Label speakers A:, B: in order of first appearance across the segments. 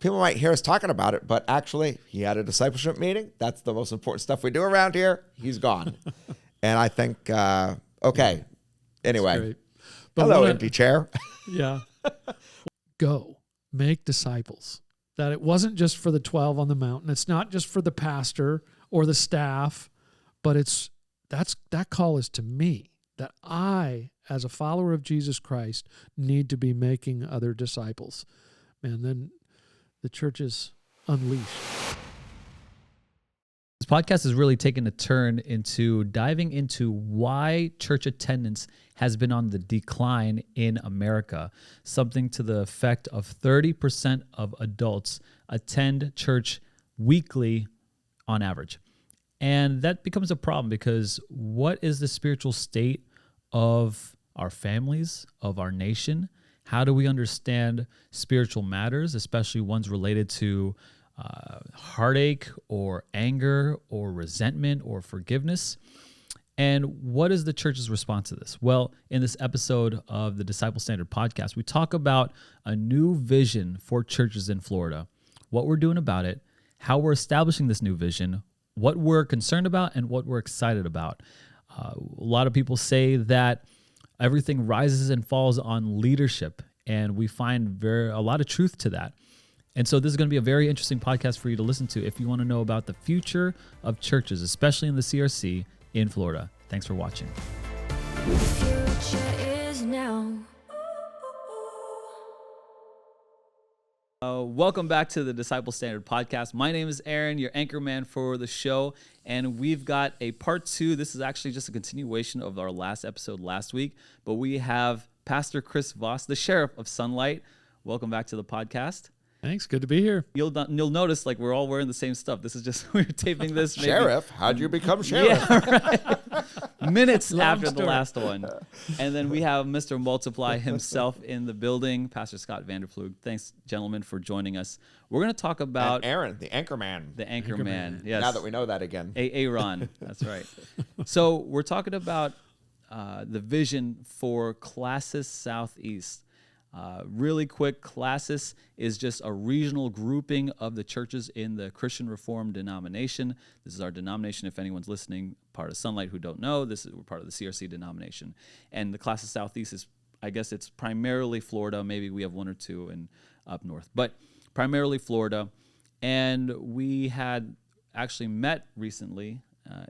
A: people might hear us talking about it, but actually he had a discipleship meeting. That's the most important stuff we do around here. He's gone. And I think, okay. Anyway, hello, empty chair.
B: Yeah. Go, make disciples. That it wasn't just for the 12 on the mountain. It's not just for the pastor or the staff, but that call is to me, that I, as a follower of Jesus Christ, need to be making other disciples. Man, then the church is unleashed.
C: This podcast has really taken a turn into diving into why church attendance has been on the decline in America. Something to the effect of 30% of adults attend church weekly on average. And that becomes a problem because what is the spiritual state of our families, of our nation? How do we understand spiritual matters, especially ones related to heartache or anger or resentment or forgiveness? And what is the church's response to this? Well, in this episode of the Disciple Standard podcast, we talk about a new vision for churches in Florida, what we're doing about it, how we're establishing this new vision, what we're concerned about, and what we're excited about. A lot of people say that everything rises and falls on leadership, and we find a lot of truth to that. And so this is going to be a very interesting podcast for you to listen to if you want to know about the future of churches, especially in the CRC in Florida. Thanks for watching.
D: The future is now.
C: Welcome back to the Disciple Standard podcast. My name is Aaron, your anchor man for the show, and we've got a part 2. This is actually just a continuation of our last episode last week, but we have Pastor Kris Voss, the sheriff of Sunlight. Welcome back to the podcast.
B: Thanks. Good to be here.
C: You'll notice like we're all wearing the same stuff. This is just we're taping this. Maybe,
A: Sheriff? How'd you become sheriff?
C: Yeah, right. Minutes after the last one. And then we have Mr. Multiply himself in the building, Pastor Scott Vanderploeg. Thanks, gentlemen, for joining us. We're going to talk about...
A: And Aaron, the anchor man.
C: The anchor man, yes.
A: Now that we know that again.
C: Aaron, that's right. So we're talking about the vision for Classis Southeast. Really quick, Classis is just a regional grouping of the churches in the Christian Reformed denomination. This is our denomination. If anyone's listening, part of Sunlight who don't know, we're part of the CRC denomination. And the Classis Southeast is, I guess it's primarily Florida. Maybe we have one or two up north, but primarily Florida. And we had actually met recently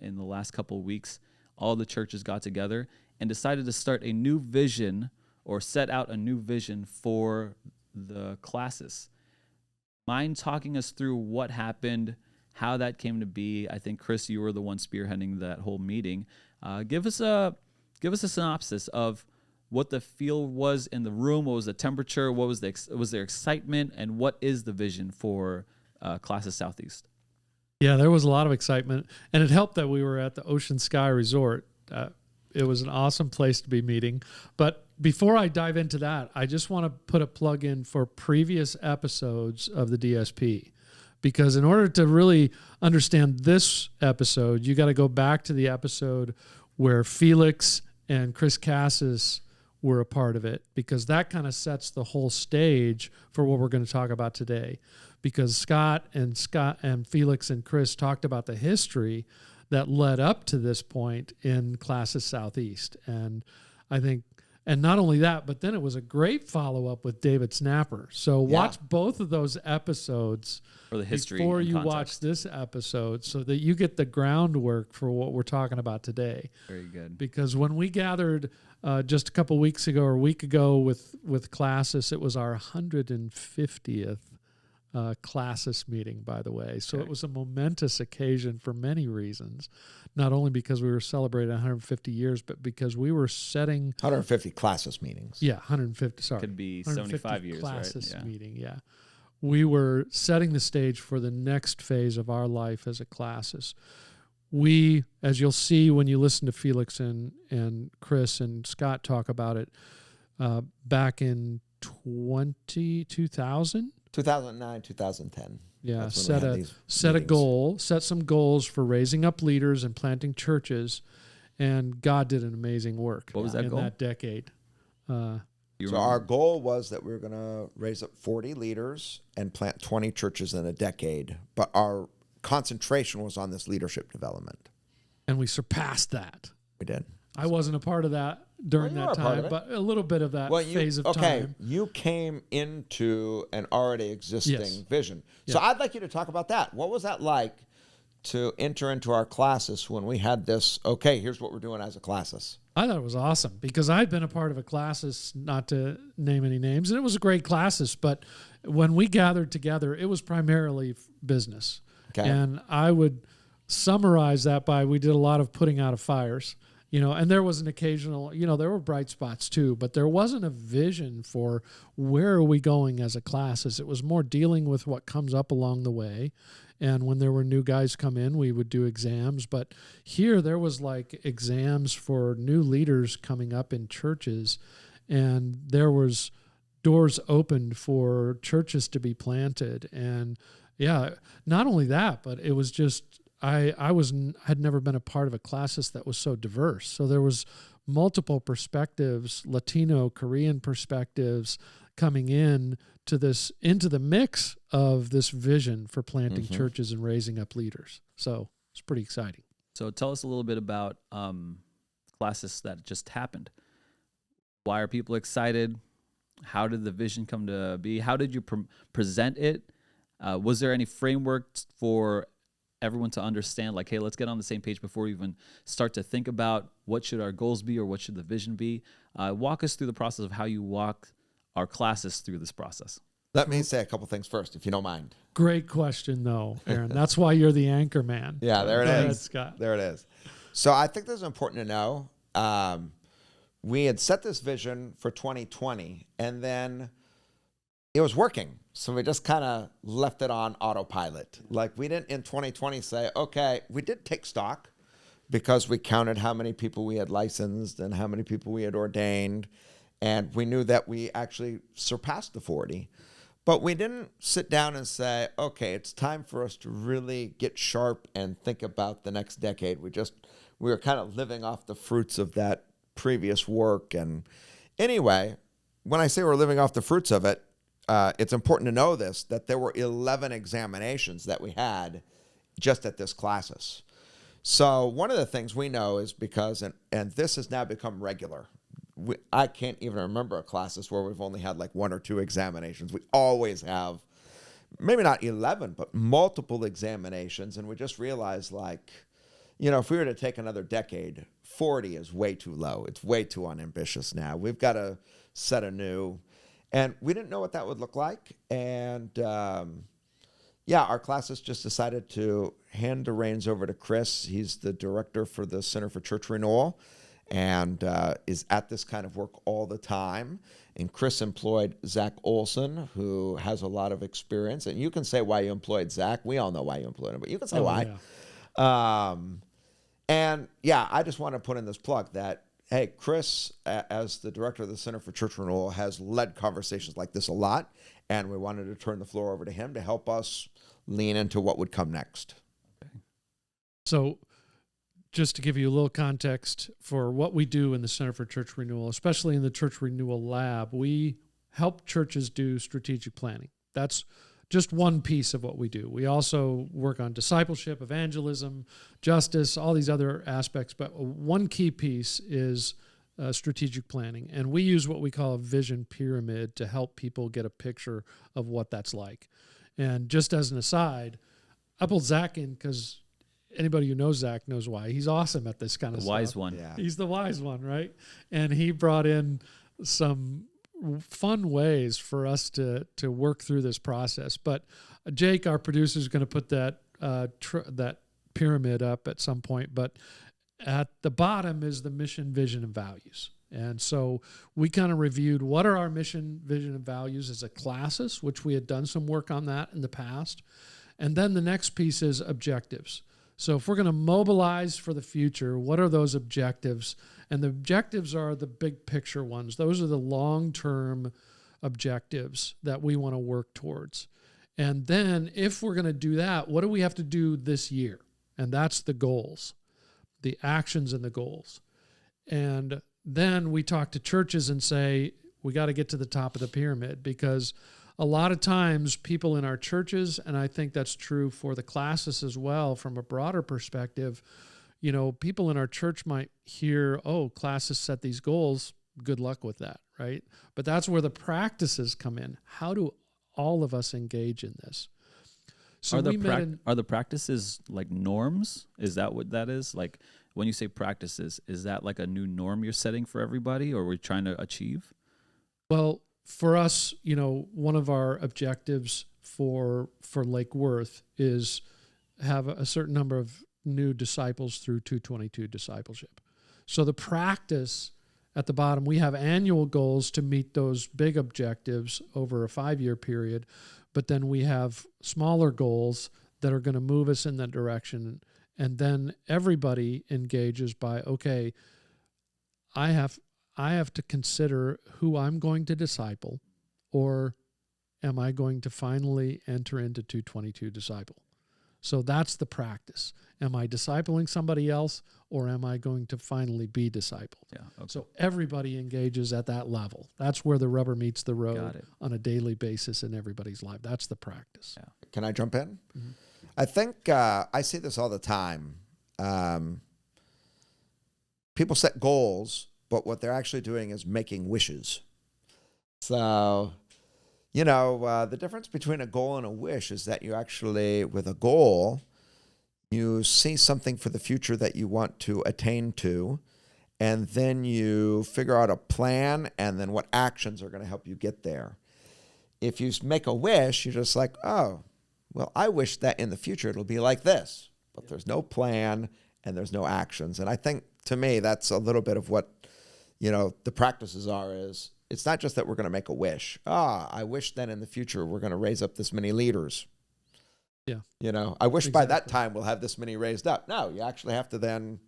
C: in the last couple of weeks. All the churches got together and decided to start a new vision or set out a new vision for the Classis. Mind talking us through what happened, how that came to be? I think, Kris, you were the one spearheading that whole meeting. Give us a synopsis of what the feel was in the room, what was the temperature, what was there excitement, and what is the vision for Classis Southeast?
B: Yeah, there was a lot of excitement, and it helped that we were at the Ocean Sky Resort. It was an awesome place to be meeting. But before I dive into that, I just want to put a plug in for previous episodes of the DSP. Because in order to really understand this episode, you got to go back to the episode where Felix and Chris Cassis were a part of it, because that kind of sets the whole stage for what we're going to talk about today. Because Scott and Felix and Chris talked about the history that led up to this point in Classis Southeast. And I think, and not only that, but then it was a great follow-up with David Snapper. So watch both of those episodes
C: for the history
B: before you
C: context.
B: watch this episode, so that you get the groundwork for what we're talking about today.
C: Very good.
B: Because when we gathered just a couple weeks ago or a week ago with Classis, it was our 150th Classis meeting, by the way. So it was a momentous occasion for many reasons, not only because we were celebrating 150 years, but because we were setting
A: 150 Classis meetings.
B: Yeah, 150. Sorry,
C: could be 75 years,
B: Classis
C: right?
B: meeting. Yeah, we were setting the stage for the next phase of our life as a Classis. We, as you'll see when you listen to Felix and Chris and Scott talk about it, back in 2000.
A: 2009, 2010.
B: Yeah, set some goals for raising up leaders and planting churches, and God did an amazing work.
C: What was that
B: in
C: goal?
B: that decade?
A: So our goal was that we were going to raise up 40 leaders and plant 20 churches in a decade. But our concentration was on this leadership development.
B: And we surpassed that.
A: We did.
B: I wasn't a part of that during
A: Well, you
B: that
A: were a part
B: time,
A: of it.
B: but a little bit of that phase of time.
A: You came into an already existing
B: Yes.
A: vision. So I'd like you to talk about that. What was that like to enter into our classes when we had this, okay, here's what we're doing as a classes?
B: I thought it was awesome because I'd been a part of a classes, not to name any names, and it was a great classes, but when we gathered together, it was primarily business.
A: Okay.
B: And I would summarize that by we did a lot of putting out of fires, and there was an occasional, there were bright spots too, but there wasn't a vision for where are we going as a classes. It was more dealing with what comes up along the way. And when there were new guys come in, we would do exams. But here there was like exams for new leaders coming up in churches. And there was doors opened for churches to be planted. And yeah, not only that, but it was just, had never been a part of a classes that was so diverse. So there was multiple perspectives, Latino, Korean perspectives coming in to this, into the mix of this vision for planting churches and raising up leaders. So it's pretty exciting.
C: So tell us a little bit about classes that just happened. Why are people excited? How did the vision come to be? How did you present it? Was there any framework for everyone to understand, like, hey, let's get on the same page before we even start to think about what should our goals be or what should the vision be? Walk us through the process of how you walk our classes through this process.
A: Let me say a couple things first, if you don't mind.
B: Great question, though, Aaron. That's why you're the anchor man.
A: Yeah, there it
B: Go
A: is.
B: ahead, Scott.
A: There it is. So I think this is important to know. We had set this vision for 2020, and then it was working. So we just kind of left it on autopilot. Like we didn't in 2020 say, okay, we did take stock because we counted how many people we had licensed and how many people we had ordained. And we knew that we actually surpassed the 40. But we didn't sit down and say, okay, it's time for us to really get sharp and think about the next decade. We were kind of living off the fruits of that previous work. And anyway, when I say we're living off the fruits of it, it's important to know this, that there were 11 examinations that we had just at this classes. So one of the things we know is because, and this has now become regular, I can't even remember a classes where we've only had like 1 or 2 examinations. We always have, maybe not 11, but multiple examinations. And we just realized like, if we were to take another decade, 40 is way too low. It's way too unambitious now. We've got to set a new. And we didn't know what that would look like. And our classes just decided to hand the reins over to Kris. He's the director for the Center for Church Renewal and is at this kind of work all the time. And Kris employed Zach Olson, who has a lot of experience. And you can say why you employed Zach. We all know why you employed him, but you can say why.
B: Yeah.
A: I just want to put in this plug that, hey, Kris, as the director of the Center for Church Renewal, has led conversations like this a lot, and we wanted to turn the floor over to him to help us lean into what would come next.
C: Okay.
B: So just to give you a little context for what we do in the Center for Church Renewal, especially in the Church Renewal Lab, we help churches do strategic planning. That's just one piece of what we do. We also work on discipleship, evangelism, justice, all these other aspects. But one key piece is strategic planning. And we use what we call a vision pyramid to help people get a picture of what that's like. And just as an aside, I pulled Zach in because anybody who knows Zach knows why. He's awesome at this kind of stuff.
C: The wise one.
A: Yeah.
B: He's the wise one, right? And he brought in some fun ways for us to work through this process. But Jake, our producer, is going to put that that pyramid up at some point. But at the bottom is the mission, vision, and values. And so we kind of reviewed what are our mission, vision, and values as a classes, which we had done some work on that in the past. And then the next piece is objectives. So if we're going to mobilize for the future, what are those objectives? And the objectives are the big picture ones. Those are the long-term objectives that we want to work towards. And then if we're going to do that, what do we have to do this year? And that's the goals, the actions and the goals. And then we talk to churches and say, We got to get to the top of the pyramid, because a lot of times people in our churches, and I think that's true for the classes as well from a broader perspective, people in our church might hear, oh, classes set these goals. Good luck with that, right? But that's where the practices come in. How do all of us engage in this? So
C: are the practices like norms? Is that what that is? Like when you say practices, is that like a new norm you're setting for everybody, or we're trying to achieve?
B: Well, for us, one of our objectives for Lake Worth is have a certain number of new disciples through 222 discipleship. So the practice at the bottom, we have annual goals to meet those big objectives over a 5-year period, but then we have smaller goals that are going to move us in that direction. And then everybody engages by, okay, I have to consider who I'm going to disciple, or am I going to finally enter into 222 disciple? So that's the practice. Am I discipling somebody else, or am I going to finally be discipled?
C: Yeah. Okay.
B: So everybody engages at that level. That's where the rubber meets the road on a daily basis in everybody's life. That's the practice.
A: Yeah. Can I jump in?
B: Mm-hmm.
A: I think I see this all the time. People set goals, but what they're actually doing is making wishes. So, the difference between a goal and a wish is that you actually, with a goal, you see something for the future that you want to attain to, and then you figure out a plan and then what actions are going to help you get there. If you make a wish, you're just like, oh, well, I wish that in the future it'll be like this, but there's no plan and there's no actions. And I think, to me, that's a little bit of what the practices are. Is it's not just that we're going to make a wish. I wish that in the future we're going to raise up this many leaders.
B: Yeah.
A: I wish by that time we'll have this many raised up. No, you actually have to then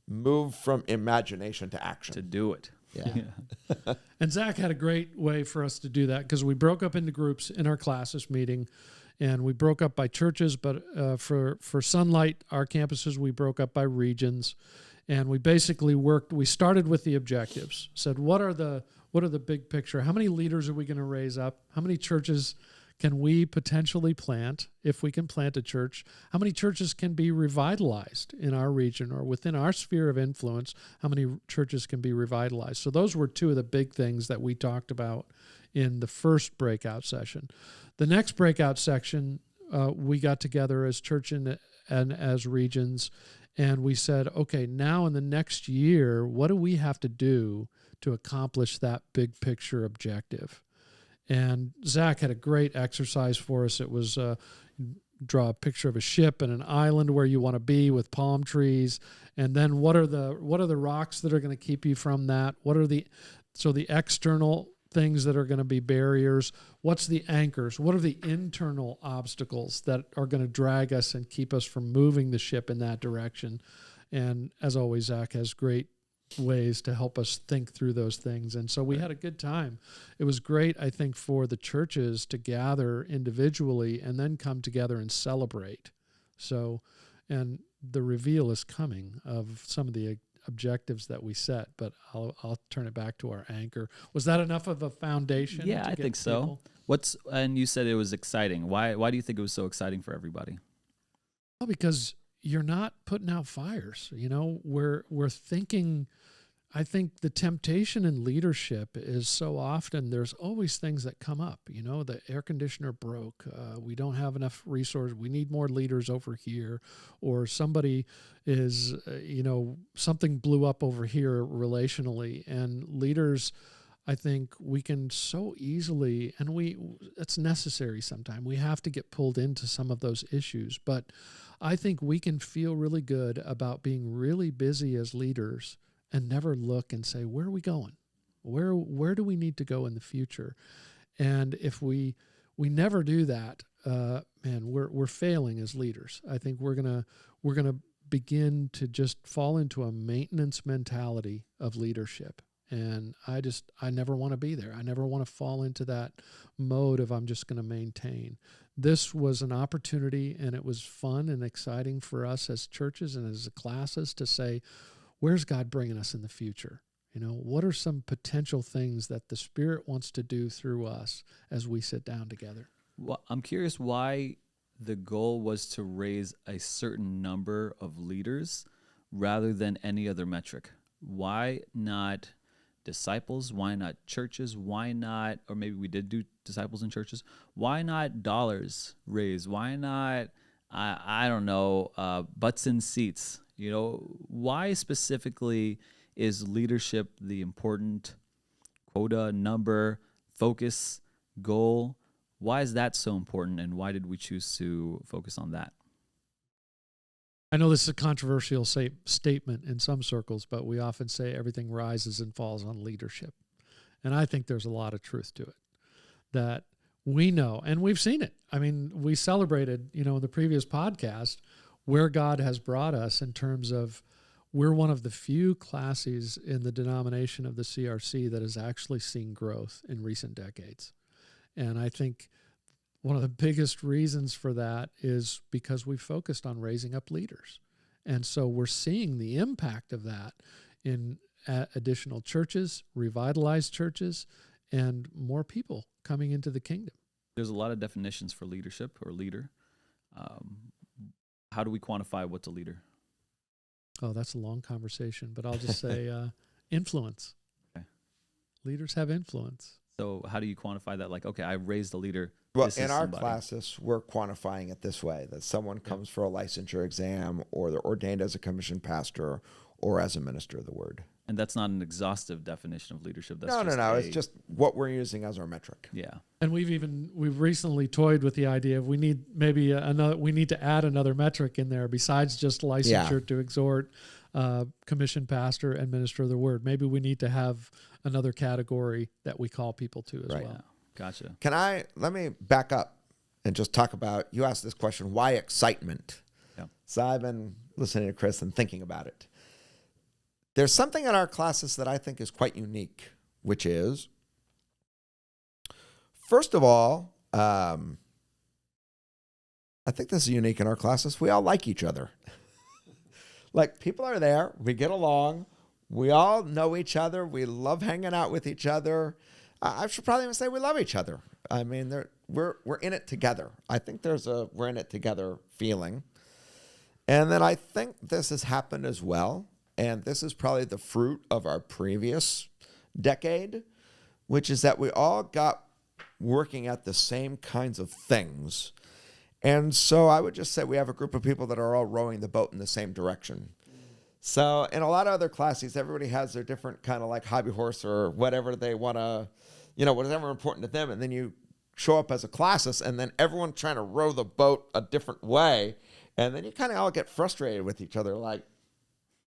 A: move from imagination to action.
C: To do it.
A: Yeah.
B: And Zach had a great way for us to do that, because we broke up into groups in our classes meeting, and we broke up by churches, but for Sunlight, our campuses, we broke up by regions. And we basically we started with the objectives, said, what are the big picture? How many leaders are we going to raise up? How many churches can we potentially plant, if we can plant a church? How many churches can be revitalized in our region or within our sphere of influence? How many churches can be revitalized? So those were two of the big things that we talked about in the first breakout session. The next breakout section, we got together as church and as regions, and we said, okay, now in the next year, what do we have to do to accomplish that big picture objective? And Zach had a great exercise for us. It was draw a picture of a ship and an island where you want to be with palm trees, and then what are the rocks that are going to keep you from that? What are the external things that are going to be barriers? What's the anchors? What are the internal obstacles that are going to drag us and keep us from moving the ship in that direction? And as always, Zach has great ways to help us think through those things. And so we had a good time. It was great, I think, for the churches to gather individually and then come together and celebrate. So, and the reveal is coming of some of the objectives that we set, but I'll turn it back to our anchor. Was that enough of a foundation?
C: Yeah, I think so. And you said it was exciting. Why do you think it was so exciting for everybody?
B: Well, because you're not putting out fires. We're thinking. I think the temptation in leadership is so often there's always things that come up. The air conditioner broke. We don't have enough resources. We need more leaders over here. Or somebody is, something blew up over here relationally. And leaders, I think we can so easily, and it's necessary sometimes. We have to get pulled into some of those issues. But I think we can feel really good about being really busy as leaders and never look and say, where are we going? Where do we need to go in the future? And if we never do that, we're failing as leaders. I think we're gonna begin to just fall into a maintenance mentality of leadership. And I never want to be there. I never want to fall into that mode of I'm just going to maintain. This was an opportunity, and it was fun and exciting for us as churches and as classes to say, where's God bringing us in the future? What are some potential things that the Spirit wants to do through us as we sit down together?
C: Well, I'm curious why the goal was to raise a certain number of leaders rather than any other metric. Why not disciples? Why not churches? Why not, or maybe we did do disciples in churches. Why not dollars raised? Why not, I don't know, butts in seats? Why specifically is leadership the important quota, number, focus, goal? Why is that so important, and why did we choose to focus on that?
B: I know this is a controversial statement in some circles, but we often say everything rises and falls on leadership. And I think there's a lot of truth to it, that we know, and we've seen it. I mean, we celebrated, in the previous podcast where God has brought us in terms of we're one of the few classes in the denomination of the CRC that has actually seen growth in recent decades. And I think one of the biggest reasons for that is because we focused on raising up leaders. And so we're seeing the impact of that in additional churches, revitalized churches, and more people coming into the kingdom.
C: There's a lot of definitions for leadership or leader. How do we quantify what's a leader?
B: Oh, that's a long conversation, but I'll just say influence.
C: Okay.
B: Leaders have influence.
C: So how do you quantify that? Like, okay, I raised a leader.
A: Well, in our classes, we're quantifying it this way, that someone comes for a licensure exam, or they're ordained as a commissioned pastor or as a minister of the word.
C: And that's not an exaustive definition of leadership. That's
A: No. It's just what we're using as our metric.
C: Yeah.
B: And we've recently toyed with the idea of we need to add another metric in there besides just licensure to exhort, commissioned pastor and minister of the word. Maybe we need to have another category that we call people to as well.
C: Yeah. Gotcha.
A: Let me back up and just talk about, you asked this question, why excitement?
C: Yeah.
A: So I've been listening to Kris and thinking about it. There's something in our classes that I think is quite unique, which is, first of all, I think this is unique in our classes. We all like each other. Like, people are there. We get along. We all know each other. We love hanging out with each other. I should probably even say we love each other. I mean, we're in it together. I think there's a we're in it together feeling. And then I think this has happened as well. And this is probably the fruit of our previous decade, which is that we all got working at the same kinds of things. And so I would just say we have a group of people that are all rowing the boat in the same direction. So in a lot of other classes, everybody has their different kind of like hobby horse or whatever they want to, whatever important to them. And then you show up as a classist, and then everyone trying to row the boat a different way. And then you kind of all get frustrated with each other, like,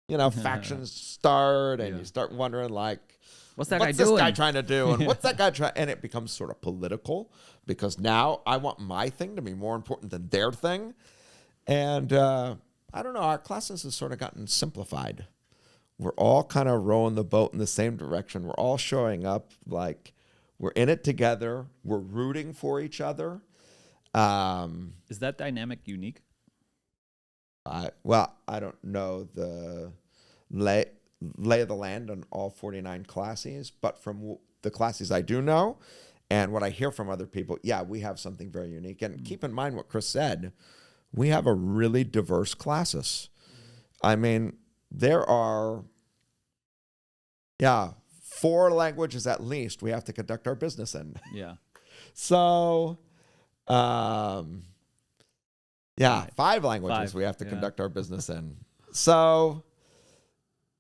A: factions start, and you start wondering, like,
C: what's this
A: guy trying to do? And what's that guy trying? And it becomes sort of political, because now I want my thing to be more important than their thing. And I don't know, our classes have sort of gotten simplified. We're all kind of rowing the boat in the same direction. We're all showing up like we're in it together. We're rooting for each other.
C: Is that dynamic unique?
A: I don't know the lay of the land on all 49 classes, but from the classes I do know and what I hear from other people, we have something very unique. And keep in mind what Kris said, we have a really diverse classes. I mean, there are, 4 languages at least we have to conduct our business in.
C: Yeah.
A: So, 5 languages we have to conduct our business in. So,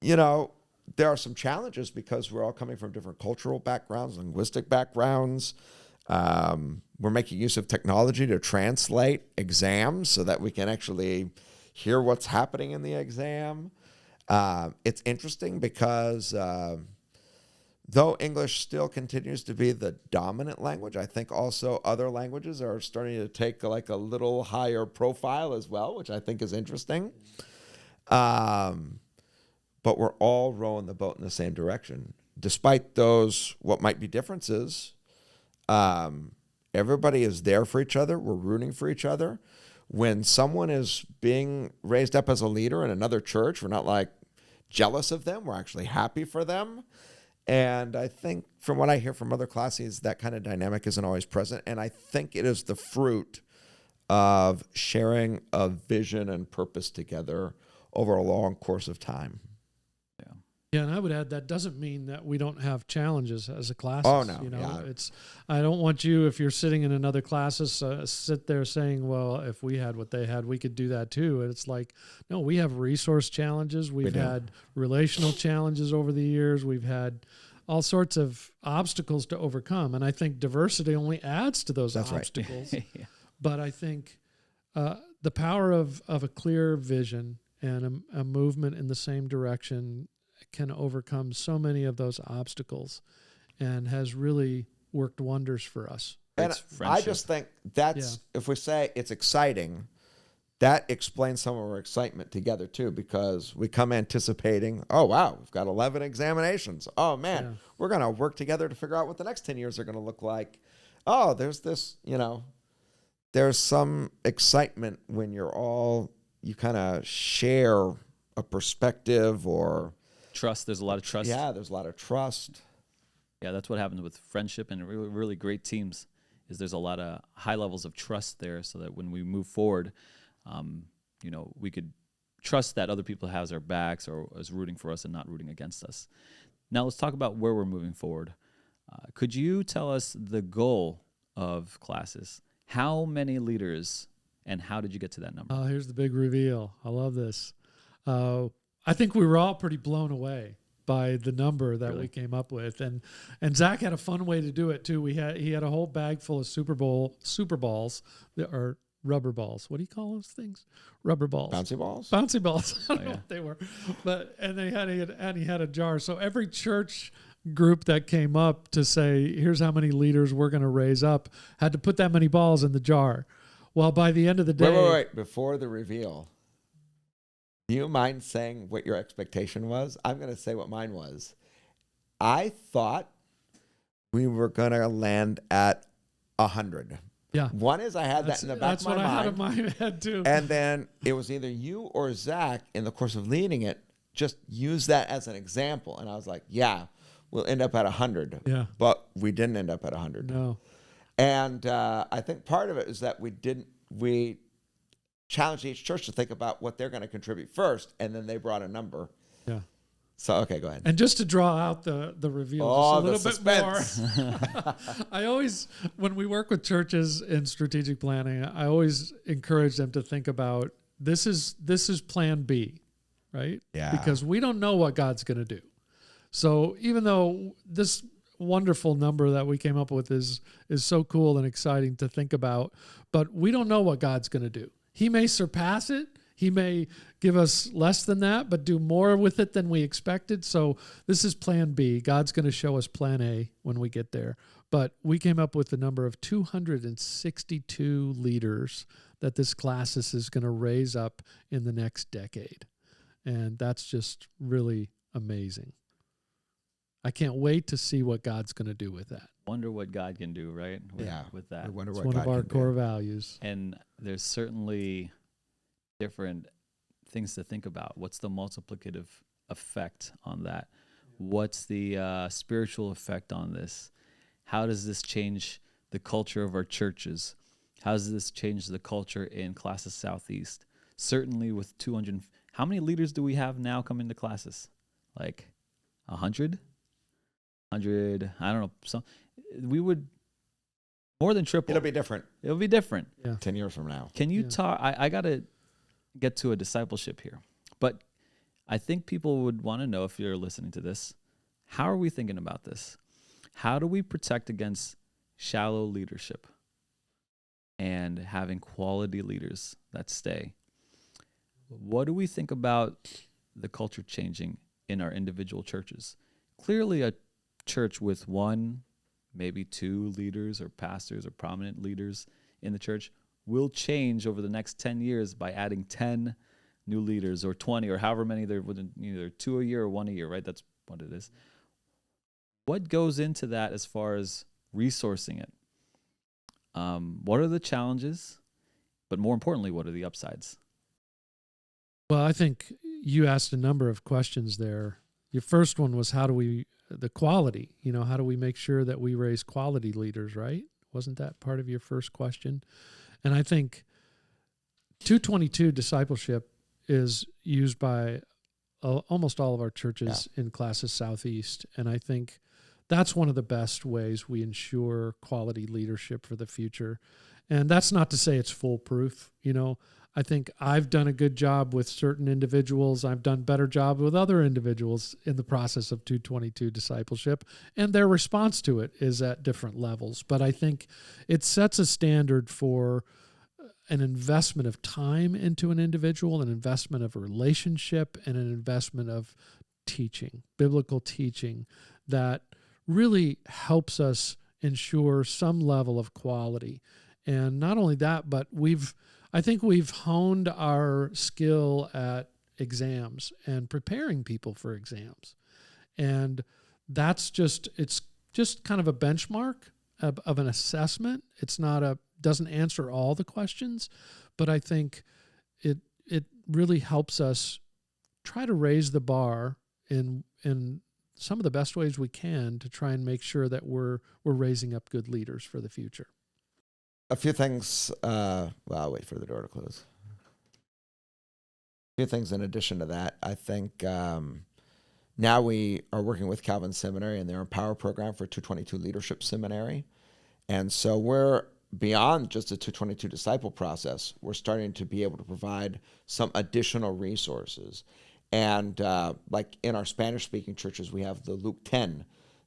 A: there are some challenges because we're all coming from different cultural backgrounds, linguistic backgrounds. We're making use of technology to translate exams so that we can actually hear what's happening in the exam. It's interesting because though English still continues to be the dominant language, I think also other languages are starting to take like a little higher profile as well, which I think is interesting. But we're all rowing the boat in the same direction. Despite those, what might be differences, everybody is there for each other. We're rooting for each other. When someone is being raised up as a leader in another church, we're not like jealous of them. We're actually happy for them. And I think from what I hear from other classes, that kind of dynamic isn't always present. And I think it is the fruit of sharing a vision and purpose together over a long course of time.
B: Yeah, and I would add that doesn't mean that we don't have challenges as a class.
A: Oh, no.
B: You know,
A: Yeah.
B: I don't want you, if you're sitting in another classes, sit there saying, well, if we had what they had, we could do that too. And it's like, no, we have resource challenges. We've had relational challenges over the years. We've had all sorts of obstacles to overcome. And I think diversity only adds to those obstacles.
C: Right. Yeah.
B: But I think the power of a clear vision and a movement in the same direction can overcome so many of those obstacles and has really worked wonders for us.
A: And I just think that's, if we say it's exciting, that explains some of our excitement together too, because we come anticipating, oh, wow, we've got 11 examinations. Oh, man, we're going to work together to figure out what the next 10 years are going to look like. Oh, there's this, there's some excitement when you kind of share a perspective or
C: Trust. There's a lot of trust.
A: Yeah, there's a lot of trust.
C: Yeah, that's what happens with friendship and really, really great teams. Is there's a lot of high levels of trust there, so that when we move forward, we could trust that other people has our backs or is rooting for us and not rooting against us. Now let's talk about where we're moving forward. Could you tell us the goal of classes? How many leaders, and how did you get to that number?
B: Here's the big reveal. I love this. I think we were all pretty blown away by the number that we came up with, and Zach had a fun way to do it too. He had a whole bag full of super balls that are rubber balls. What do you call those things? Rubber balls.
A: Bouncy balls.
B: Bouncy balls. I don't know what they were, and he had a jar. So every church group that came up to say, here's how many leaders we're going to raise up, had to put that many balls in the jar. Well, by the end of the day,
A: wait. Before the reveal, do you mind saying what your expectation was? I'm going to say what mine was. I thought we were going to land at 100.
B: Yeah.
A: One is I had that in the back of my mind.
B: That's what I had in my head too.
A: And then it was either you or Zach, in the course of leading it, just use that as an example. And I was like, yeah, we'll end up at 100.
B: Yeah.
A: But we didn't end up at 100.
B: No.
A: And I think part of it is that we challenged each church to think about what they're going to contribute first, and then they brought a number.
B: Yeah.
A: So, okay, go ahead.
B: And just to draw out the reveal just a little bit more, I always, when we work with churches in strategic planning, I always encourage them to think about this is plan B, right?
A: Yeah.
B: Because we don't know what God's going to do. So even though this wonderful number that we came up with is so cool and exciting to think about, but we don't know what God's going to do. He may surpass it. He may give us less than that, but do more with it than we expected. So this is plan B. God's going to show us plan A when we get there. But we came up with the number of 262 leaders that this class is going to raise up in the next decade. And that's just really amazing. I can't wait to see what God's going to do with that.
C: Wonder what God can do, right? With that.
A: I wonder
B: It's
A: what
B: one
A: God
B: of our
A: can
B: core
A: do.
B: values.
C: And there's certainly different things to think about. What's the multiplicative effect on that? What's the spiritual effect on this? How does this change the culture of our churches? How does this change the culture in Classes Southeast? Certainly with 200, how many leaders do we have now coming to classes? Like 100? 100, I don't know. So we would more than triple.
A: It'll be different.
C: It'll be different.
B: Yeah.
A: 10 years from now.
C: Can you talk? I got to get to a discipleship here, but I think people would want to know, if you're listening to this, how are we thinking about this? How do we protect against shallow leadership and having quality leaders that stay? What do we think about the culture changing in our individual churches? Clearly, a church with one, maybe two leaders or pastors or prominent leaders in the church will change over the next 10 years by adding 10 new leaders or 20 or however many there would, either 2 a year or 1 a year, right? That's what it is. What goes into that as far as resourcing it? What are the challenges? But more importantly, what are the upsides?
B: Well, I think you asked a number of questions there. Your first one was the quality, how do we make sure that we raise quality leaders, right? Wasn't that part of your first question? And I think 222 discipleship is used by almost all of our churches in Classes Southeast. And I think that's one of the best ways we ensure quality leadership for the future. And that's not to say it's foolproof. I think I've done a good job with certain individuals. I've done better job with other individuals in the process of 222 discipleship, and their response to it is at different levels. But I think it sets a standard for an investment of time into an individual, an investment of a relationship, and an investment of teaching, biblical teaching that really helps us ensure some level of quality. And not only that, but I think we've honed our skill at exams and preparing people for exams. And it's just kind of a benchmark of an assessment. It's doesn't answer all the questions, but I think it really helps us try to raise the bar in some of the best ways we can to try and make sure that we're raising up good leaders for the future.
A: A few things, I'll wait for the door to close. A few things in addition to that. I think now we are working with Calvin Seminary and their Empower program for 222 Leadership Seminary. And so we're beyond just the 222 disciple process. We're starting to be able to provide some additional resources. And like in our Spanish-speaking churches, we have the Luke 10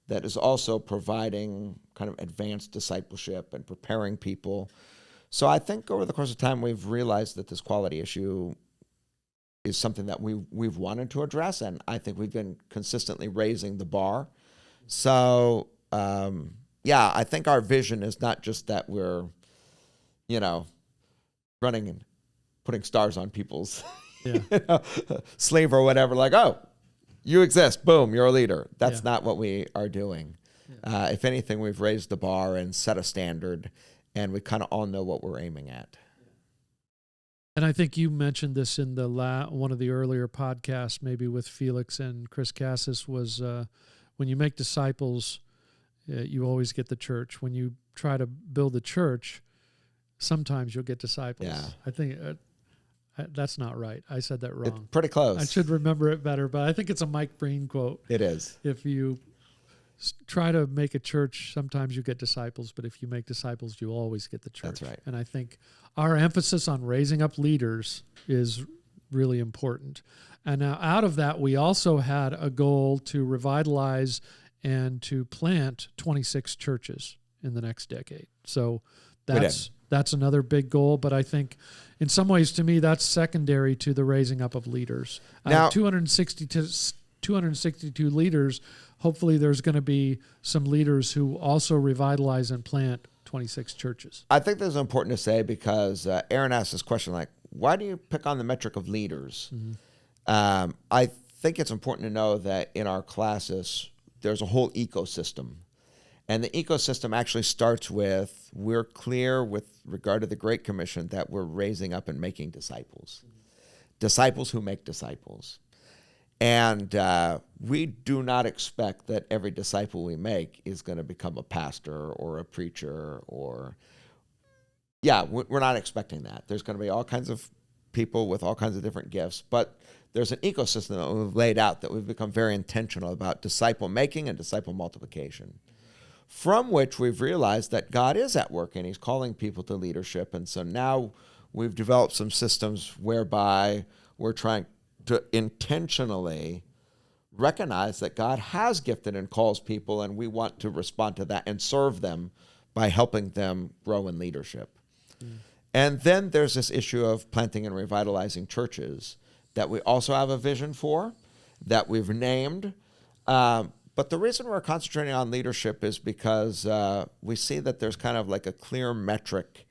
A: that is also providing kind of advanced discipleship and preparing people. So I think over the course of time, we've realized that this quality issue is something that we've wanted to address, and I think we've been consistently raising the bar. So, I think our vision is not just that we're, running and putting stars on people's sleeve or whatever, like, oh, you exist, boom, you're a leader. That's not what we are doing. Yeah. If anything, we've raised the bar and set a standard, and we kind of all know what we're aiming at.
B: And I think you mentioned this in one of the earlier podcasts, maybe with Felix and Chris Cassis, was when you make disciples, you always get the church. When you try to build a church, sometimes you'll get disciples. Yeah. I think that's not right. I said that wrong.
A: It's pretty close.
B: I should remember it better, but I think it's a Mike Breen quote.
A: It is.
B: If you try to make a church, sometimes you get disciples, but if you make disciples, you'll always get the church.
A: That's right.
B: And I think our emphasis on raising up leaders is really important. And now out of that, we also had a goal to revitalize and to plant 26 churches in the next decade. So that's another big goal, but I think in some ways, to me, that's secondary to the raising up of leaders. Now, 262 leaders, hopefully there's going to be some leaders who also revitalize and plant 26 churches.
A: I think this is important to say because Aaron asked this question, like, why do you pick on the metric of leaders? Mm-hmm. I think it's important to know that in our classes, there's a whole ecosystem. And the ecosystem actually starts with, we're clear with regard to the Great Commission that we're raising up and making disciples. Mm-hmm. Disciples who make disciples. And we do not expect that every disciple we make is going to become a pastor or a preacher we're not expecting that. There's going to be all kinds of people with all kinds of different gifts, but there's an ecosystem that we've laid out that we've become very intentional about disciple making and disciple multiplication, from which we've realized that God is at work and he's calling people to leadership. And so now we've developed some systems whereby we're trying to intentionally recognize that God has gifted and calls people, and we want to respond to that and serve them by helping them grow in leadership. Mm. And then there's this issue of planting and revitalizing churches that we also have a vision for, that we've named. But the reason we're concentrating on leadership is because we see that there's kind of like a clear metric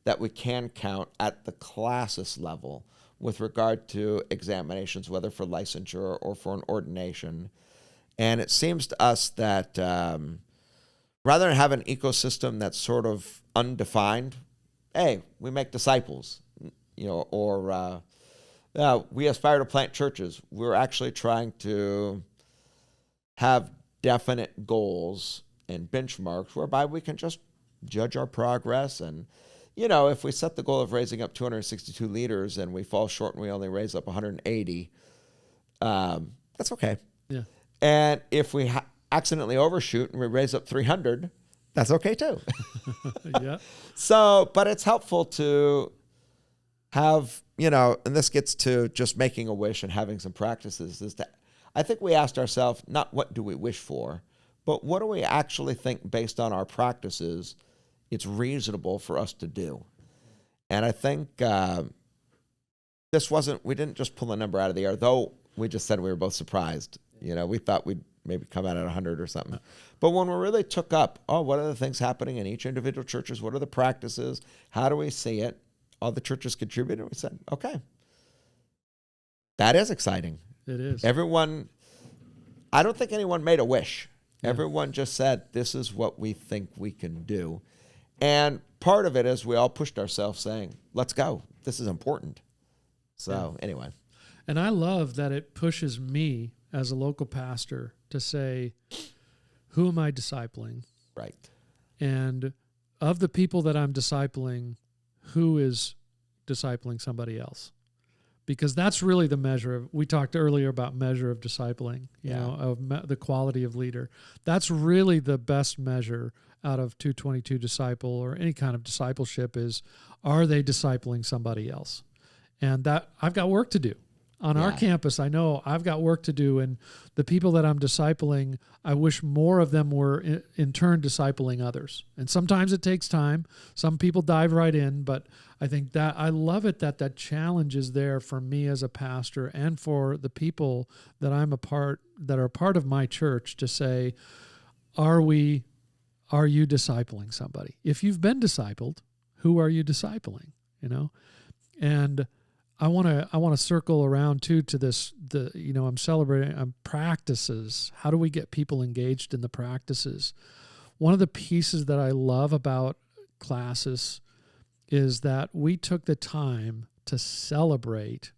A: that we can count at the classes level with regard to examinations, whether for licensure or for an ordination. And it seems to us that rather than have an ecosystem that's sort of undefined, hey, we make disciples, or we aspire to plant churches. We're actually trying to have definite goals and benchmarks whereby we can just judge our progress. And, if we set the goal of raising up 262 leaders and we fall short and we only raise up 180, that's okay.
B: Yeah.
A: And if we accidentally overshoot and we raise up 300, that's okay too.
B: Yeah.
A: So, but it's helpful to have, and this gets to just making a wish and having some practices, is that I think we asked ourselves, not what do we wish for, but what do we actually think based on our practices it's reasonable for us to do. And I think we didn't just pull a number out of the air, though we just said we were both surprised. We thought we'd maybe come out at 100 or something. But when we really took up, what are the things happening in each individual churches? What are the practices? How do we see it? All the churches contributed. We said, okay, that is exciting.
B: It is.
A: Everyone, I don't think anyone made a wish. Yeah. Everyone just said, this is what we think we can do. And part of it is we all pushed ourselves saying, let's go. This is important. So anyway.
B: And I love that it pushes me as a local pastor to say, who am I discipling?
A: Right.
B: And of the people that I'm discipling, who is discipling somebody else? Because that's really the measure of, we talked earlier about measure of discipling, the quality of leader. That's really the best measure out of 222 disciple or any kind of discipleship is, are they discipling somebody else? And that I've got work to do. On our campus, I know I've got work to do, and the people that I'm discipling, I wish more of them were in turn discipling others. And sometimes it takes time. Some people dive right in, but I think that I love it that challenge is there for me as a pastor and for the people that I'm that are part of my church to say, are you discipling somebody? If you've been discipled, who are you discipling? And I want to circle around too to this. I'm celebrating practices. How do we get people engaged in the practices? One of the pieces that I love about classes is that we took the time to celebrate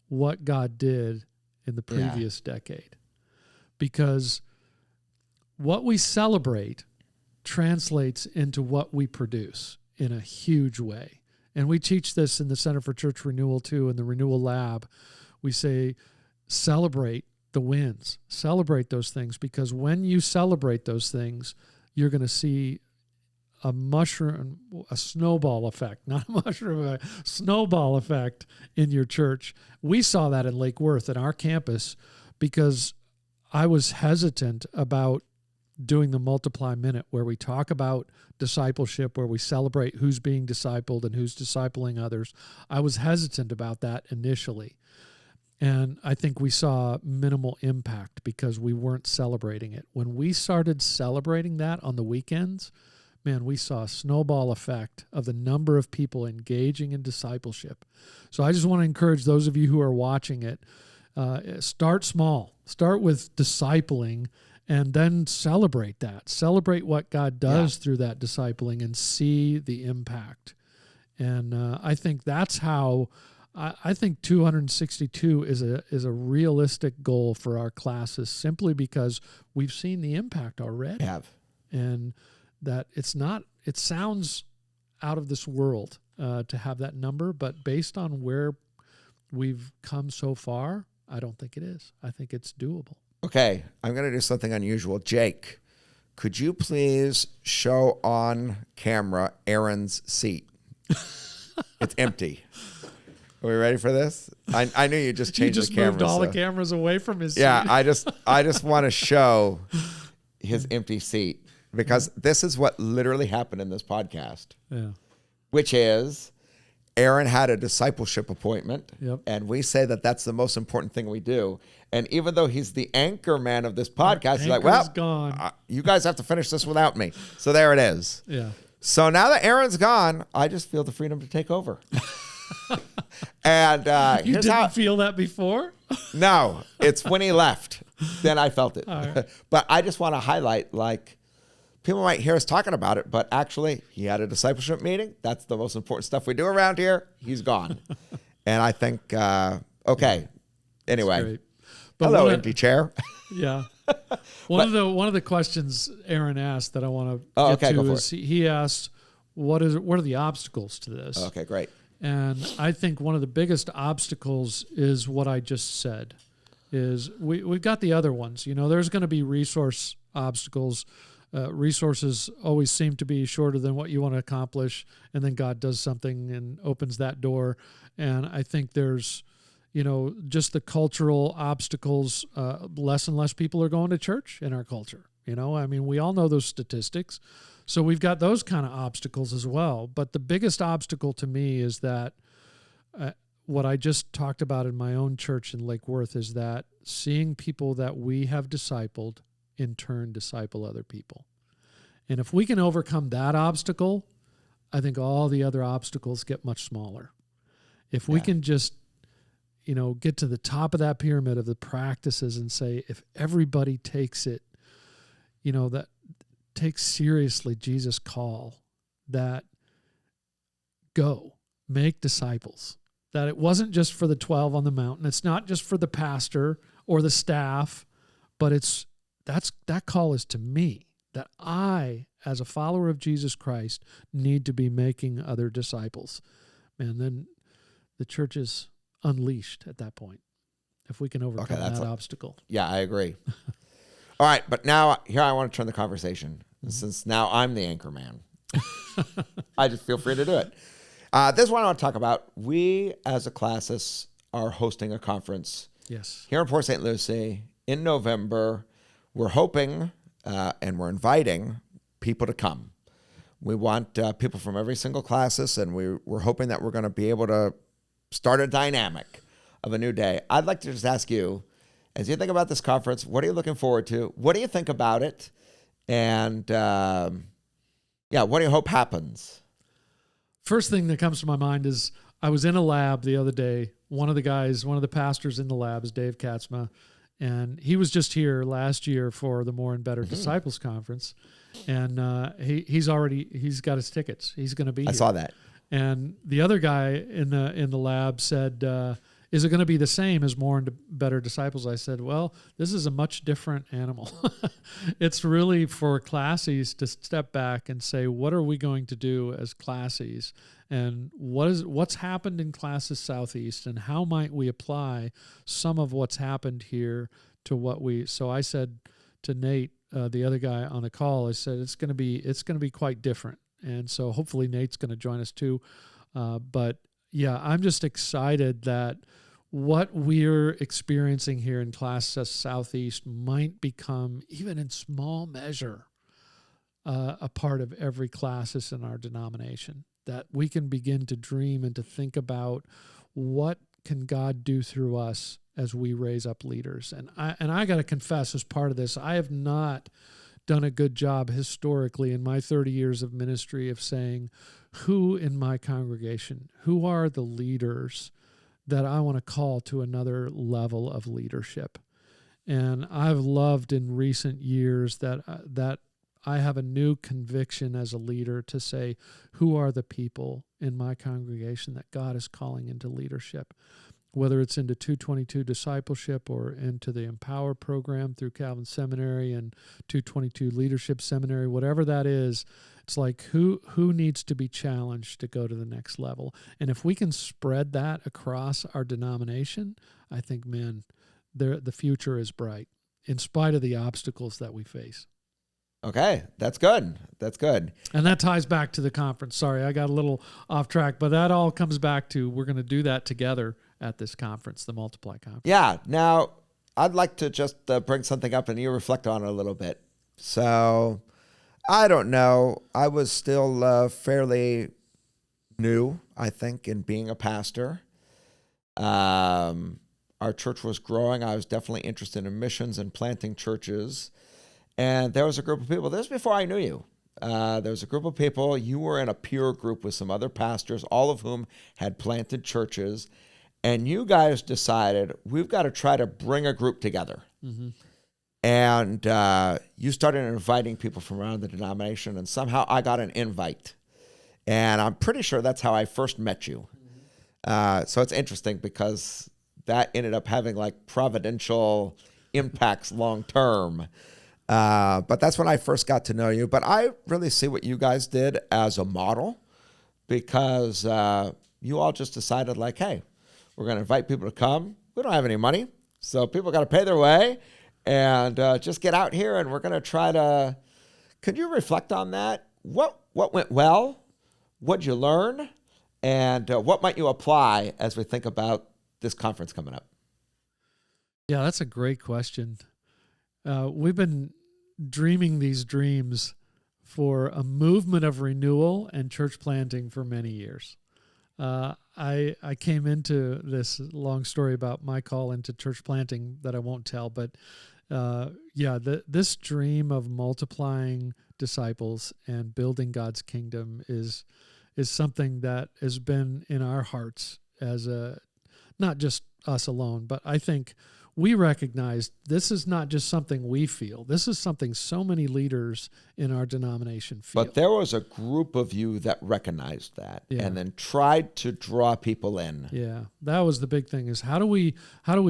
B: what God did in the previous decade, because what we celebrate translates into what we produce in a huge way. And we teach this in the Center for Church Renewal too, in the Renewal Lab. We say, celebrate the wins, celebrate those things, because when you celebrate those things, you're going to see a snowball effect, not a mushroom, a snowball effect in your church. We saw that in Lake Worth at our campus because I was hesitant about doing the Multiply Minute, where we talk about discipleship, where we celebrate who's being discipled and who's discipling others. I was hesitant about that initially. And I think we saw minimal impact because we weren't celebrating it. When we started celebrating that on the weekends, man, we saw a snowball effect of the number of people engaging in discipleship. So I just want to encourage those of you who are watching it, start small. Start with discipling, and then celebrate that. Celebrate what God does through that discipling and see the impact. And I think that's how I think 262 is a realistic goal for our classes, simply because we've seen the impact already. And that it sounds out of this world to have that number, but based on where we've come so far, I don't think it is. I think it's doable.
A: Okay, I'm going to do something unusual. Jake, could you please show on camera Aaron's seat? It's empty. Are we ready for this? I knew you just changed the camera.
B: You just moved all the cameras away from his seat.
A: Yeah, I just want to show his empty seat, because this is what literally happened in this podcast.
B: Yeah.
A: Which is, Aaron had a discipleship appointment, and we say that that's the most important thing we do. And even though he's the anchor man of this podcast, he's like, well,
B: gone.
A: You guys have to finish this without me. So there it is.
B: Yeah.
A: So now that Aaron's gone, I just feel the freedom to take over. And
B: you didn't feel that before?
A: No, it's when he left. Then I felt it.
B: Right.
A: But I just want to highlight, people might hear us talking about it, but actually he had a discipleship meeting. That's the most important stuff we do around here. He's gone. And I think, okay. Anyway,
B: But
A: hello, empty chair.
B: Yeah. One of the questions Aaron asked that I want to get to is he asked, what are the obstacles to this?
A: Okay, great.
B: And I think one of the biggest obstacles is what I just said. Is we've got the other ones. There's going to be resource obstacles. Resources always seem to be shorter than what you want to accomplish, and then God does something and opens that door. And I think there's, just the cultural obstacles. Less and less people are going to church in our culture. We all know those statistics. So we've got those kind of obstacles as well. But the biggest obstacle to me is that what I just talked about in my own church in Lake Worth is that seeing people that we have discipled in turn disciple other people. And if we can overcome that obstacle, I think all the other obstacles get much smaller. If we can just, get to the top of that pyramid of the practices and say, if everybody takes it, that takes seriously Jesus' call, that go, make disciples. That it wasn't just for the 12 on the mountain. It's not just for the pastor or the staff, but that call is to me, that I, as a follower of Jesus Christ, need to be making other disciples. Man, then the church is unleashed at that point, if we can overcome that obstacle.
A: Yeah, I agree. All right, but now here I want to turn the conversation. Since now I'm the anchor man, I just feel free to do it. This is what I want to talk about. We, as a classis, are hosting a conference here in Port St. Lucie in November. We're hoping and we're inviting people to come. We want people from every single classis, and we're hoping that we're going to be able to start a dynamic of a new day. I'd like to just ask you, as you think about this conference, what are you looking forward to? What do you think about it? And what do you hope happens?
B: First thing that comes to my mind is I was in a lab the other day. One of the pastors in the lab is Dave Katzma, and he was just here last year for the More and Better Disciples Conference, and he's got his tickets. He's going to be here.
A: I saw that.
B: And the other guy in the lab said, is it going to be the same as More and Better Disciples? I said, well, this is a much different animal. It's really for classes to step back and say, what are we going to do as classes? And what's happened in Classes Southeast, and how might we apply some of what's happened here to so I said to Nate, the other guy on the call, I said, it's going to be quite different. And so hopefully Nate's going to join us too. But yeah, I'm just excited that what we're experiencing here in Classes Southeast might become, even in small measure, a part of every classis in our denomination. That we can begin to dream and to think about what can God do through us as we raise up leaders. And I got to confess, as part of this, I have not done a good job historically in my 30 years of ministry of saying, who in my congregation, who are the leaders that I want to call to another level of leadership? And I've loved in recent years that I have a new conviction as a leader to say, who are the people in my congregation that God is calling into leadership? Whether it's into 222 Discipleship or into the Empower program through Calvin Seminary and 222 Leadership Seminary, whatever that is, it's like who needs to be challenged to go to the next level? And if we can spread that across our denomination, I think, man, the future is bright in spite of the obstacles that we face.
A: Okay, that's good. That's good.
B: And that ties back to the conference. Sorry, I got a little off track, but that all comes back to we're going to do that together at this conference, the Multiply Conference.
A: Yeah. Now, I'd like to just bring something up and you reflect on it a little bit. So, I don't know. I was still fairly new, I think, in being a pastor. Our church was growing. I was definitely interested in missions and planting churches. And there was a group of people. This was before I knew you. There was a group of people. You were in a peer group with some other pastors, all of whom had planted churches. And you guys decided, we've got to try to bring a group together. Mm-hmm. And you started inviting people from around the denomination, and somehow I got an invite. And I'm pretty sure that's how I first met you. So it's interesting because that ended up having like providential impacts long term. But that's when I first got to know you. But I really see what you guys did as a model, because you all just decided like, hey, we're going to invite people to come. We don't have any money, so people got to pay their way, and just get out here, and we're going to try to. Could you reflect on that? What went well? What'd you learn? And what might you apply as we think about this conference coming up?
B: Yeah, that's a great question. We've been dreaming these dreams for a movement of renewal and church planting for many years. I came into this long story about my call into church planting that I won't tell, but this dream of multiplying disciples and building God's kingdom is something that has been in our hearts as not just us alone, but I think we recognize this is not just something we feel. This is something so many leaders in our denomination feel.
A: But there was a group of you that recognized that and then tried to draw people in.
B: Yeah, that was the big thing, is how do we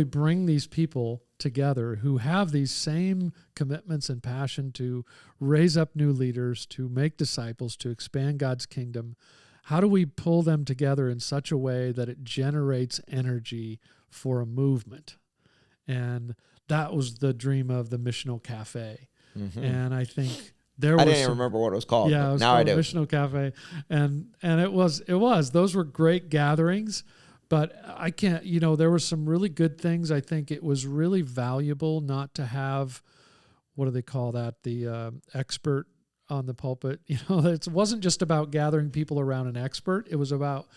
B: bring these people together who have these same commitments and passion to raise up new leaders, to make disciples, to expand God's kingdom? How do we pull them together in such a way that it generates energy for a movement? And that was the dream of the Missional Café. Mm-hmm. And I think I didn't even
A: remember what it was called.
B: Yeah, it was
A: now
B: called
A: I do.
B: Missional Café. And it was. Those were great gatherings, but I can't, there were some really good things. I think it was really valuable not to have, what do they call that? The expert on the pulpit. It wasn't just about gathering people around an expert. It was about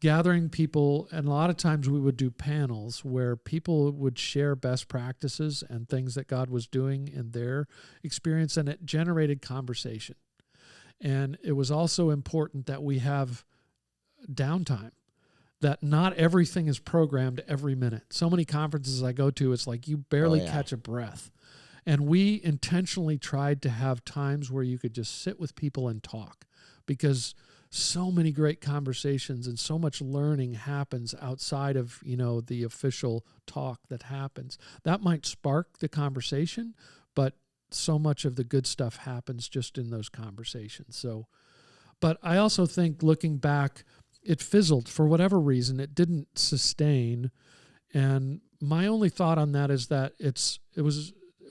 B: gathering people, and a lot of times we would do panels where people would share best practices and things that God was doing in their experience, and it generated conversation. And it was also important that we have downtime, that not everything is programmed every minute. So many conferences I go to, it's like you barely catch a breath. And we intentionally tried to have times where you could just sit with people and talk, because so many great conversations and so much learning happens outside of, the official talk that happens. That might spark the conversation, but so much of the good stuff happens just in those conversations. So, but I also think looking back, it fizzled for whatever reason. It didn't sustain. And my only thought on that is that it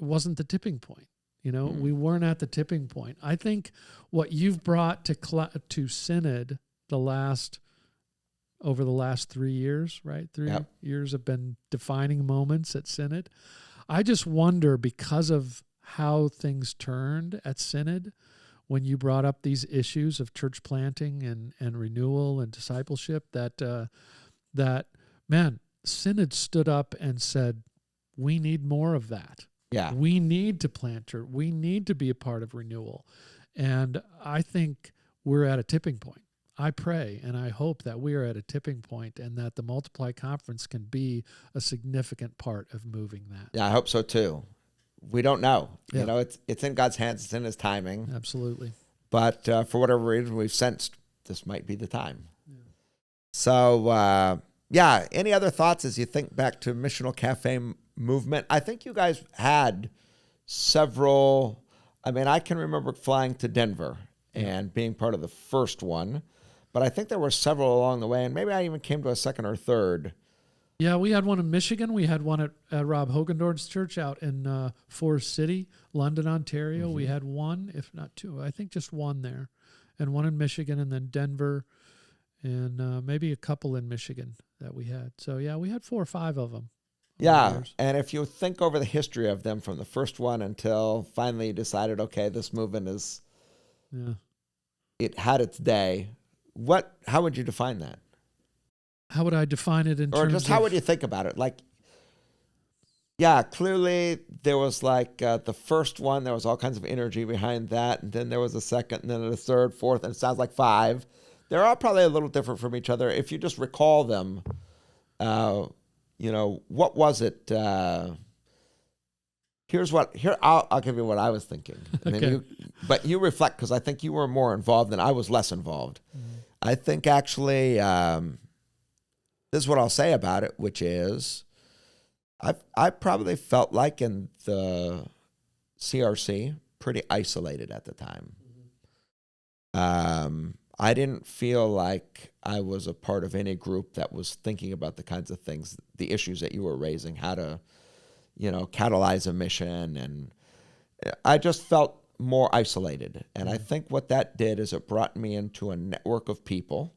B: wasn't the tipping point. We weren't at the tipping point. I think what you've brought to Synod over the last 3 years, right? 3 years have been defining moments at Synod. I just wonder, because of how things turned at Synod, when you brought up these issues of church planting and renewal and discipleship, that Synod stood up and said, we need more of that.
A: Yeah.
B: We need to plant church. We need to be a part of renewal. And I think we're at a tipping point. I pray and I hope that we are at a tipping point, and that the Multiply Conference can be a significant part of moving that.
A: Yeah, I hope so too. We don't know.
B: Yeah.
A: It's in God's hands. It's in His timing.
B: Absolutely.
A: But for whatever reason, we've sensed this might be the time. Yeah. So, any other thoughts as you think back to Missional Café movement? I think you guys had several. I can remember flying to Denver and being part of the first one, but I think there were several along the way, and maybe I even came to a second or third.
B: Yeah, we had one in Michigan. We had one at Rob Hogendorn's church out in Forest City, London, Ontario. Mm-hmm. We had one, if not two, I think just one there, and one in Michigan, and then Denver, and maybe a couple in Michigan that we had. So, we had 4 or 5 of them.
A: Yeah, and if you think over the history of them from the first one until finally you decided, okay, this movement is, it had its day, how would you define that?
B: How would I define it in terms of...
A: Or just how would you think about it? Clearly there was the first one, there was all kinds of energy behind that, and then there was a second, and then a third, fourth, and it sounds like 5. They're all probably a little different from each other. If you just recall them, what was it? I'll give you what I was thinking.
B: Okay.
A: But you reflect, because I think you were more involved and I was less involved. Mm-hmm. I think actually this is what I'll say about it, which is I probably felt like in the CRC pretty isolated at the time. I didn't feel like I was a part of any group that was thinking about the kinds of things, the issues that you were raising, how to, catalyze a mission. And I just felt more isolated. And I think what that did is it brought me into a network of people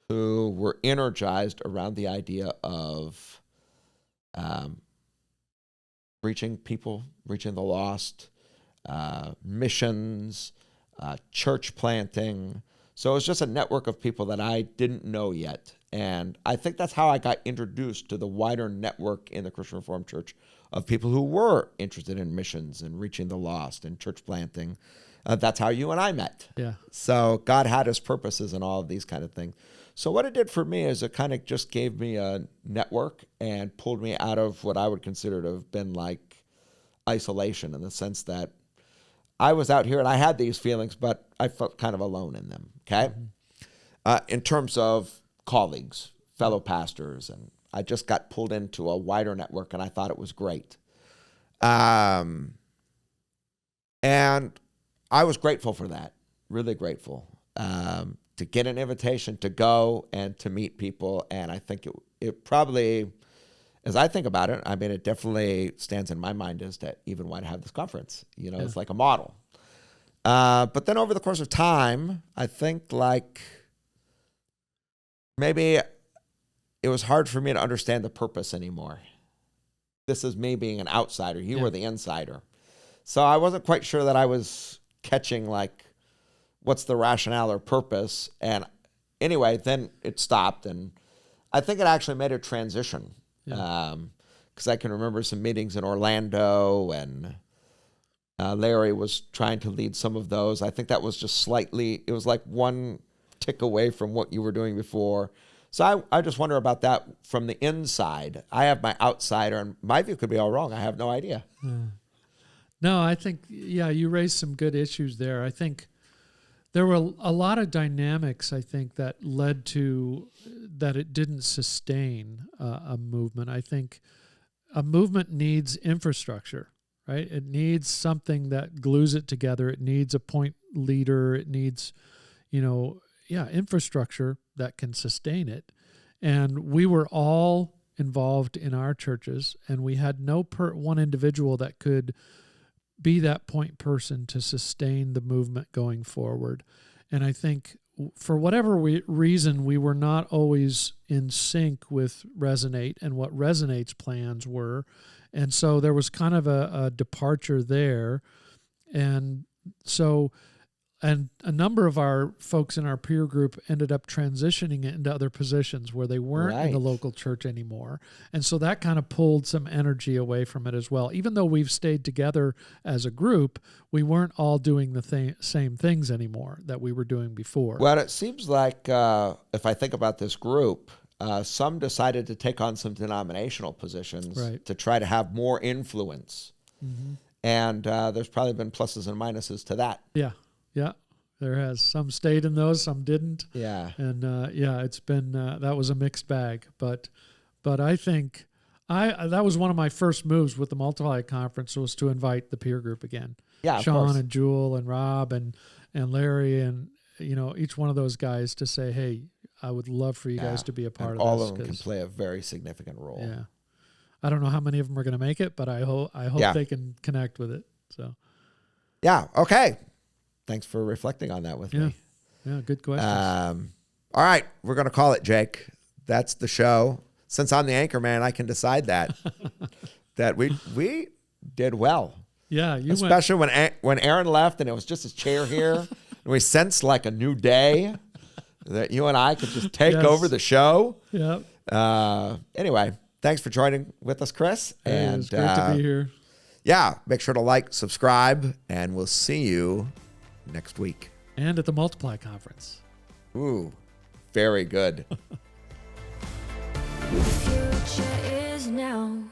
A: who were energized around the idea of reaching people, reaching the lost, missions, church planting. So it was just a network of people that I didn't know yet. And I think that's how I got introduced to the wider network in the Christian Reformed Church of people who were interested in missions and reaching the lost and church planting. That's how you and I met.
B: Yeah.
A: So God had his purposes and all of these kind of things. So what it did for me is it kind of just gave me a network and pulled me out of what I would consider to have been like isolation, in the sense that I was out here and I had these feelings, but I felt kind of alone in them, okay? In terms of colleagues, fellow pastors, and I just got pulled into a wider network, and I thought it was great. And I was grateful for that, really grateful, to get an invitation to go and to meet people. And I think it probably, as I think about it, I mean, it definitely stands in my mind as to even why to have this conference. It's like a model. But then over the course of time, I think like maybe it was hard for me to understand the purpose anymore. This is me being an outsider. You were the insider. So I wasn't quite sure that I was catching like what's the rationale or purpose. And anyway, then it stopped. And I think it actually made a transition. Because I can remember some meetings in Orlando, and Larry was trying to lead some of those. I think that was just slightly, it was like one tick away from what you were doing before. So I just wonder about that from the inside. I have my outsider, and my view could be all wrong. I have no idea.
B: No, I think, you raised some good issues there. I think there were a lot of dynamics, I think, that led to that it didn't sustain a movement. I think a movement needs infrastructure, right? It needs something that glues it together. It needs a point leader. It needs, infrastructure that can sustain it. And we were all involved in our churches, and we had no one individual that could be that point person to sustain the movement going forward. And I think for whatever reason, we were not always in sync with Resonate and what Resonate's plans were. And so there was kind of a departure there. And so, and a number of our folks in our peer group ended up transitioning into other positions where they weren't in the local church anymore. And so that kind of pulled some energy away from it as well. Even though we've stayed together as a group, we weren't all doing the same things anymore that we were doing before.
A: Well, it seems like if I think about this group, some decided to take on some denominational positions to try to have more influence. Mm-hmm. And there's probably been pluses and minuses to that.
B: Yeah, there has. Some stayed in those, some didn't.
A: Yeah.
B: And it's been, that was a mixed bag. But I think that was one of my first moves with the Multiply Conference, was to invite the peer group again.
A: Yeah,
B: Sean and Jewel and Rob and Larry and, each one of those guys to say, hey, I would love for you guys to be a part of this.
A: All of them can play a very significant role.
B: Yeah. I don't know how many of them are going to make it, but I hope they can connect with it. So.
A: Yeah. Okay. Thanks for reflecting on that with me.
B: Yeah, good question.
A: All right, we're going to call it, Jake. That's the show. Since I'm the anchor man, I can decide that we did well.
B: Yeah,
A: especially when Aaron left and it was just his chair here, and we sensed like a new day that you and I could just take over the show.
B: Yeah.
A: Anyway, thanks for joining with us, Kris.
B: And it's great to be here.
A: Yeah, make sure to like, subscribe, and we'll see you next week.
B: And at the Multiply Conference.
A: Ooh, very good.
D: The future is now.